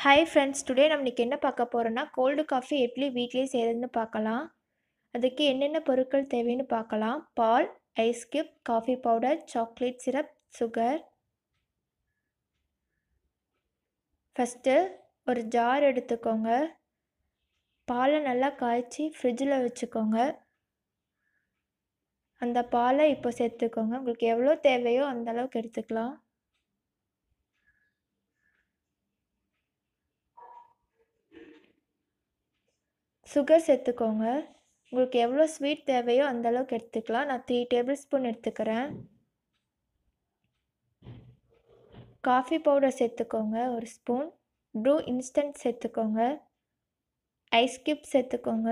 Hi friends, today நம்ம இன்னைக்கு என்ன பார்க்க போறோம்னா, கோல்டு காஃபி எப்படி வீட்லயே செய்றதுன்னு பார்க்கலாம். அதுக்கு என்னென்ன பொருட்கள் தேவைன்னு பார்க்கலாம். பால், ice cube, coffee powder, chocolate syrup, sugar. First ஒரு ஜார் எடுத்துக்கோங்க. பாலை நல்லா காய்ச்சி ஃப்ரிட்ஜில் வச்சுக்கோங்க. அந்த பாலை இப்போ சேர்த்துக்கோங்க. உங்களுக்கு எவ்வளோ தேவையோ அந்த அளவுக்கு எடுத்துக்கலாம். சுகர் சேர்த்துக்கோங்க. உங்களுக்கு எவ்வளோ ஸ்வீட் தேவையோ அந்த அளவுக்கு எடுத்துக்கலாம். நான் 3 டேபிள் ஸ்பூன் எடுத்துக்கிறேன். காஃபி பவுடர் சேர்த்துக்கோங்க 1 ஸ்பூன். ப்ரூ இன்ஸ்டன்ட் சேர்த்துக்கோங்க. ஐஸ் கியூப் சேர்த்துக்கோங்க.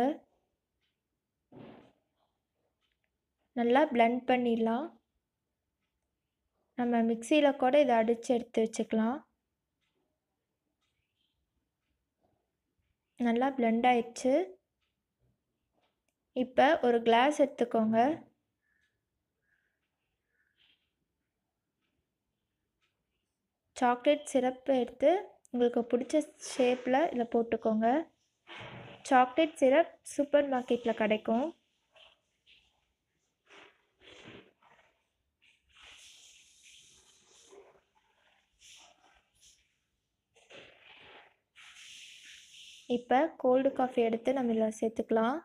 நல்லா பிளெண்ட் பண்ணிடலாம். நம்ம மிக்சியில் கூட இதை அடித்து எடுத்து வச்சுக்கலாம். நல்லா பிளெண்ட் ஆயிடுச்சு. இப்போ ஒரு கிளாஸ் எடுத்துக்கோங்க. சாக்லேட் சிரப் எடுத்து உங்களுக்கு பிடிச்ச ஷேப்பில் இதில் போட்டுக்கோங்க. சாக்லேட் சிரப் சூப்பர் மார்க்கெட்டில் கிடைக்கும். இப்போ கோல்டு காஃபி எடுத்து நம்ம இதில் சேர்த்துக்கலாம்.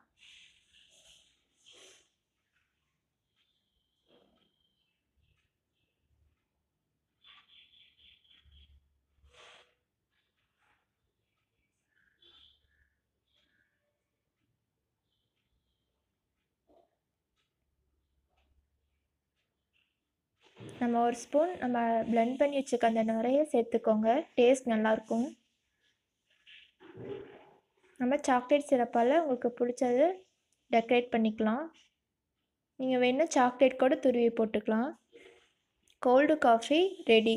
நம்ம 1 ஸ்பூன் நம்ம பிளெண்ட் பண்ணி வச்சுக்க அந்த நிறைய சேர்த்துக்கோங்க. டேஸ்ட் நல்லாயிருக்கும். நம்ம சாக்லேட் சிரப்பால் உங்களுக்கு பிடிச்சது டெக்கரேட் பண்ணிக்கலாம். நீங்கள் வேணால் சாக்லேட் கூட துருவி போட்டுக்கலாம். Cold coffee ready.